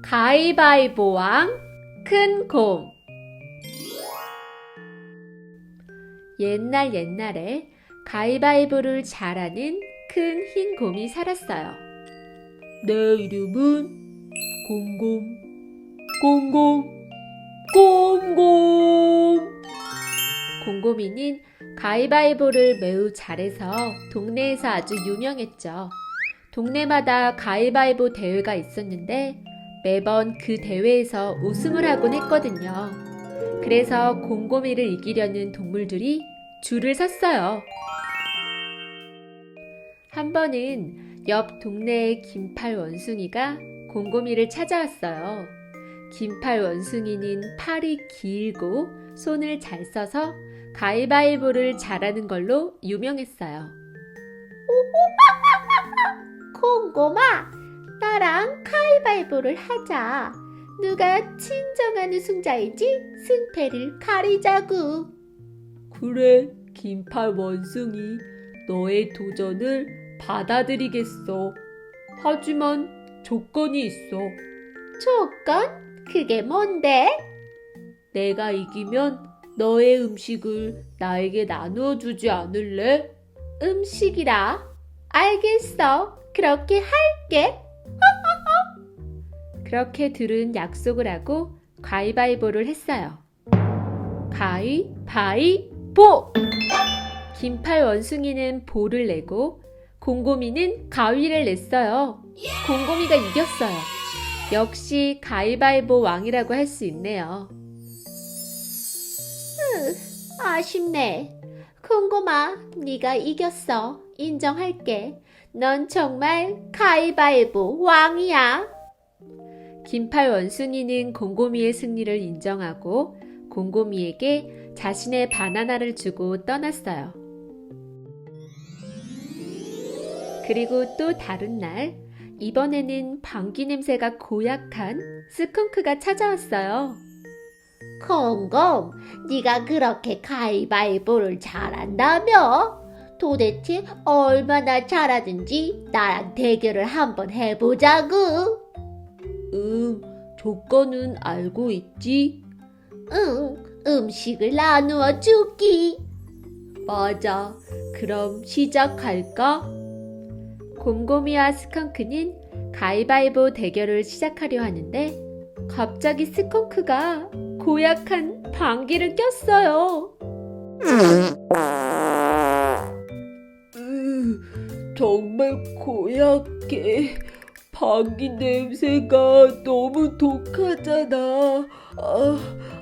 가위바위보왕 큰 곰. 옛날에 가위바위보를 잘하는 큰 흰 곰이 살았어요. 내 이름은 곰곰. 곰곰이는 가위바위보를 매우 잘해서 동네에서 아주 유명했죠. 동네마다 가위바위보 대회가 있었는데 매번 그 대회에서 우승을 하곤 했거든요. 그래서 곰곰이를 이기려는 동물들이 줄을 섰어요. 한 번은 옆 동네의 긴팔 원숭이가 곰곰이를 찾아왔어요. 긴팔 원숭이는 팔이 길고 손을 잘 써서 가위바위보를 잘하는 걸로 유명했어요. 곰곰아, 나랑 가위바위보를 하자. 누가 진정한 우승자인지 승패를 가리자구. 그래, 긴팔 원숭이, 너의 도전을 받아들이겠어. 하지만 조건이 있어. 조건? 그게 뭔데? 내가 이기면 너의 음식을 나에게 나누어 주지 않을래? 음식이라. 알겠어. 그렇게 할게. 그렇게 둘은 약속을 하고 가위바위보를 했어요. 가위바위보! 긴팔 원숭이는 보를 내고 곰곰이는 가위를 냈어요. 곰곰이가 이겼어요. 역시 가위바위보 왕이라고 할 수 있네요. 아쉽네. 곰곰아, 네가 이겼어. 인정할게. 넌 정말 가위바위보 왕이야. 긴팔 원숭이는 곰곰이의 승리를 인정하고 곰곰이에게 자신의 바나나를 주고 떠났어요. 그리고 또 다른 날, 이번에는 방귀 냄새가 고약한 스컹크가 찾아왔어요. 곰곰, 네가 그렇게 가위바위보를 잘한다며? 도대체 얼마나 잘하든지 나랑 대결을 한번 해보자구. 조건은 알고 있지? 응, 음식을 나누어 주기. 맞아. 그럼 시작할까? 곰곰이와 스컹크는 가위바위보 대결을 시작하려 하는데 갑자기 스컹크가 고약한 방귀를 꼈어요. 정말 고약해. 방귀 냄새가 너무 독하잖아.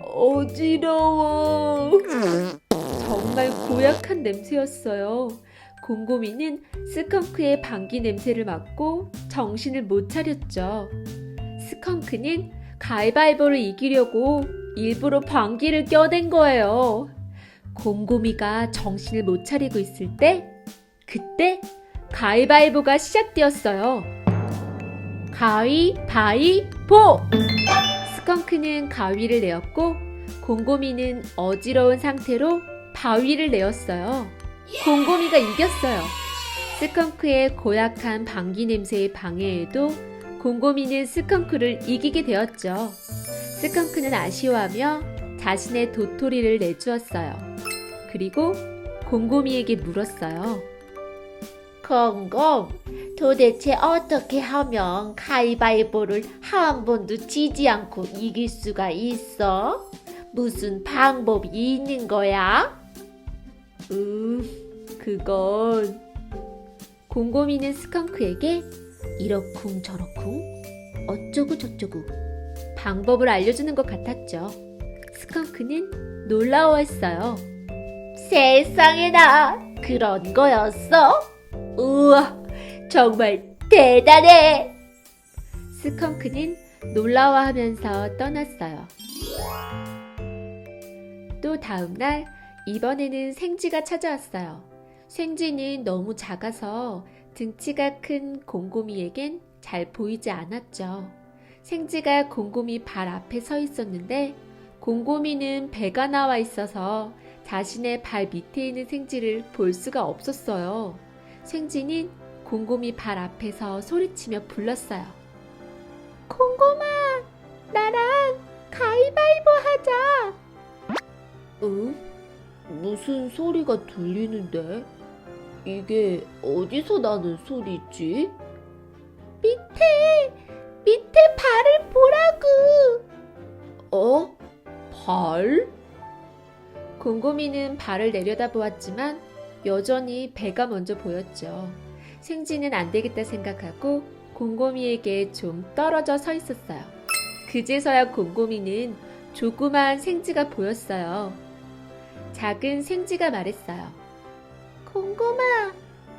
어지러워. 정말 고약한 냄새였어요. 곰곰이는 스컹크의 방귀 냄새를 맡고 정신을 못 차렸죠. 스컹크는 가위바위보를 이기려고 일부러 방귀를 껴댄 거예요. 곰곰이가 정신을 못 차리고 있을 때 그때 가위바위보가 시작되었어요. 가위바위보! 스컹크는 가위를 내었고 곰곰이는 어지러운 상태로 바위를 내었어요. 곰곰이가 이겼어요. 스컹크의 고약한 방귀 냄새의 방해에도 곰곰이는 스컹크를 이기게 되었죠. 스컹크는 아쉬워하며 자신의 도토리를 내주었어요. 그리고 곰곰이에게 물었어요. 곰곰, 도대체 어떻게 하면 가위바위보를 한 번도 지지 않고 이길 수가 있어? 무슨 방법이 있는 거야? 그건... 곰곰이는 스컹크에게 이러쿵 저러쿵 어쩌고 저쩌고 방법을 알려주는 것 같았죠. 스컹크는 놀라워했어요. 세상에나, 그런 거였어? 우와, 정말 대단해! 스컹크는 놀라워하면서 떠났어요. 또 다음날, 이번에는 생쥐가 찾아왔어요. 생쥐는 너무 작아서 등치가 큰 곰곰이에겐 잘 보이지 않았죠. 생쥐가 곰곰이 발 앞에 서 있었는데 곰곰이는 배가 나와 있어서 자신의 발 밑에 있는 생쥐를 볼 수가 없었어요. 생쥐는 곰곰이 발 앞에서 소리치며 불렀어요. 콩 공곰아, 나랑 가위바위보 하자. 응? 무슨 소리가 들리는데? 이게 어디서 나는 소리지? 밑에 발을 보라고. 어? 발? 곰곰이는 발을 내려다보았지만 여전히 배가 먼저 보였죠. 생쥐는 안 되겠다 생각하고 곰곰이에게 좀 떨어져 서 있었어요. 그제서야 곰곰이는 조그만 생쥐가 보였어요. 작은 생쥐가 말했어요. 공곰아,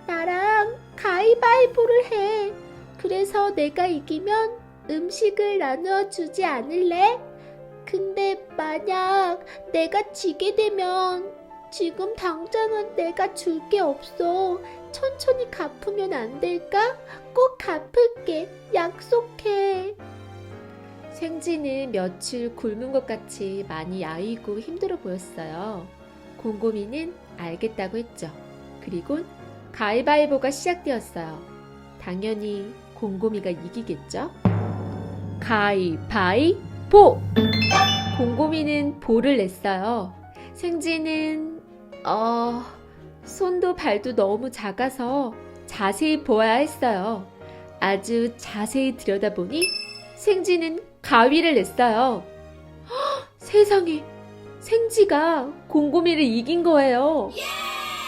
나랑 가위바위보를 해. 그래서 내가 이기면 음식을 나누어 주지 않을래? 근데 만약 내가 지게 되면 지금 당장은 내가 줄 게 없어. 천천히 갚으면 안 될까? 꼭 갚을게. 약속해. 생쥐는 며칠 굶은 것 같이 많이 야위고 힘들어 보였어요. 곰곰이는 알겠다고 했죠. 그리고 가위바위보가 시작되었어요. 당연히 곰곰이가 이기겠죠? 가위바위보! 곰곰이는 볼을 냈어요. 생쥐는 손도 발도 너무 작아서 자세히 보아야 했어요. 아주 자세히 들여다보니 생쥐는 가위를 냈어요. 헉, 세상에, 생쥐가 곰곰이를 이긴 거예요.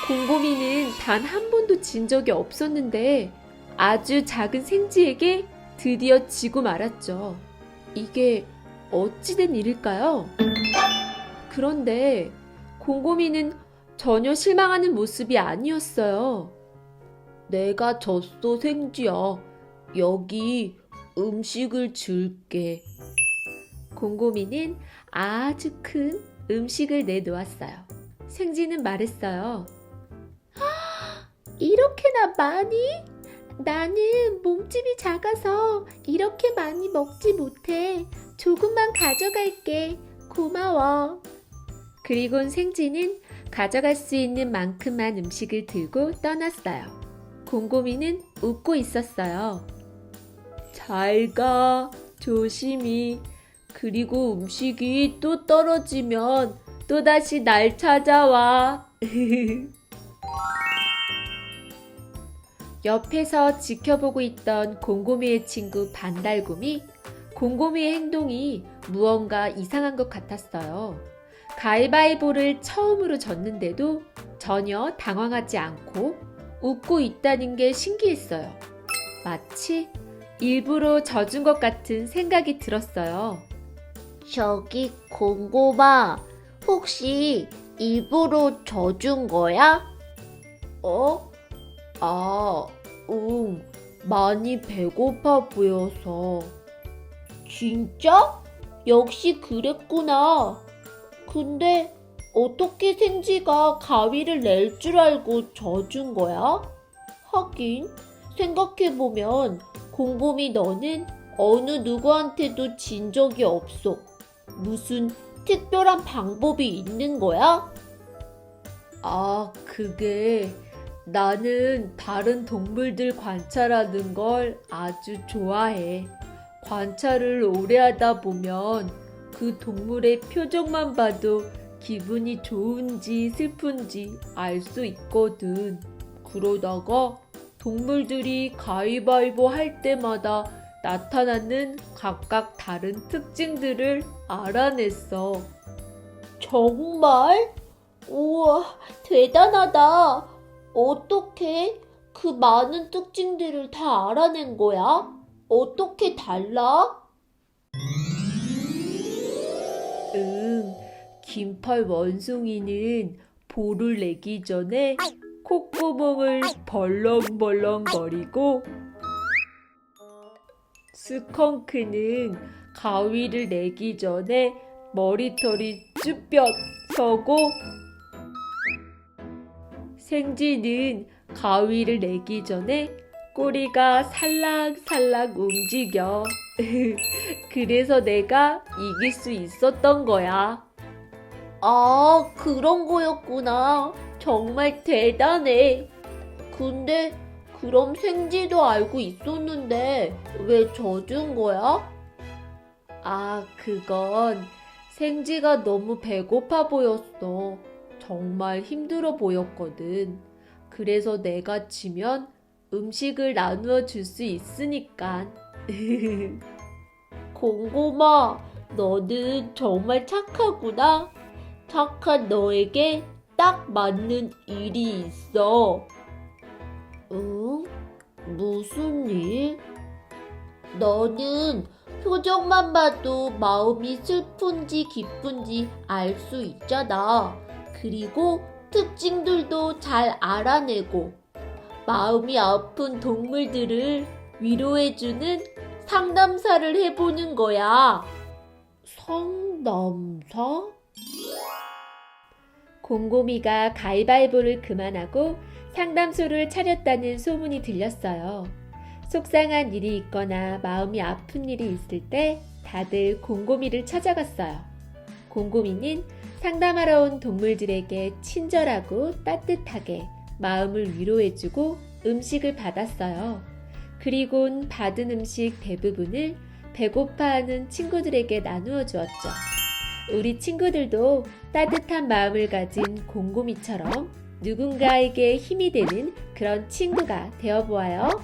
곰곰이는 단 한 번도 진 적이 없었는데 아주 작은 생쥐에게 드디어 지고 말았죠. 이게 어찌된 일일까요? 그런데 곰곰이는 전혀 실망하는 모습이 아니었어요. 내가 졌어, 생쥐야. 여기 음식을 줄게. 곰곰이는 아주 큰 음식을 내놓았어요. 생쥐는 말했어요. 이렇게나 많이? 나는 몸집이 작아서 이렇게 많이 먹지 못해. 조금만 가져갈게. 고마워. 그리곤 생쥐는 가져갈 수 있는 만큼만 음식을 들고 떠났어요. 곰곰이는 웃고 있었어요. 잘 가, 조심히. 그리고 음식이 또 떨어지면 또다시 날 찾아와. 옆에서 지켜보고 있던 곰곰이의 친구 반달곰이 곰곰이의 행동이 무언가 이상한 것 같았어요. 가위바위보를 처음으로 졌는데도 전혀 당황하지 않고 웃고 있다는 게 신기했어요. 마치 일부러 져준 것 같은 생각이 들었어요. 저기 공곰아, 혹시 입으로 져준 거야? 많이 배고파 보여서. 진짜? 역시 그랬구나. 근데 어떻게 생쥐가 가위를 낼 줄 알고 져준 거야? 하긴 생각해보면 곰곰이 너는 어느 누구한테도 진 적이 없어. 무슨 특별한 방법이 있는 거야? 그게 나는 다른 동물들 관찰하는 걸 아주 좋아해. 관찰을 오래 하다 보면 그 동물의 표정만 봐도 기분이 좋은지 슬픈지 알 수 있거든. 그러다가 동물들이 가위바위보 할 때마다 나타나는 각각 다른 특징들을 알아냈어. 정말? 우와, 대단하다. 어떻게 그 많은 특징들을 다 알아낸 거야? 어떻게 달라? 긴팔 원숭이는 볼을 내기 전에 콧구멍을 벌렁벌렁거리고, 스컹크는 가위를 내기 전에 머리털이 쭈뼛 서고, 생쥐는 가위를 내기 전에 꼬리가 살랑살랑 움직여. 그래서 내가 이길 수 있었던 거야. 아, 그런 거였구나. 정말 대단해. 근데 그럼 생쥐도 알고 있었는데 왜 져준 거야? 아, 그건 생지가 너무 배고파 보였어. 정말 힘들어 보였거든. 그래서 내가 지면 음식을 나누어 줄 수 있으니까. 곰곰아, 너는 정말 착하구나. 착한 너에게 딱 맞는 일이 있어. 응? 무슨 일? 너는 표정만 봐도 마음이 슬픈지 기쁜지 알 수 있잖아. 그리고 특징들도 잘 알아내고 마음이 아픈 동물들을 위로해주는 상담사를 해보는 거야. 상담사? 곰곰이가 가위바위보를 그만하고 상담소를 차렸다는 소문이 들렸어요. 속상한 일이 있거나 마음이 아픈 일이 있을 때 다들 곰곰이를 찾아갔어요. 곰곰이는 상담하러 온 동물들에게 친절하고 따뜻하게 마음을 위로해주고 음식을 받았어요. 그리곤 받은 음식 대부분을 배고파하는 친구들에게 나누어 주었죠. 우리 친구들도 따뜻한 마음을 가진 곰곰이처럼 누군가에게 힘이 되는 그런 친구가 되어보아요.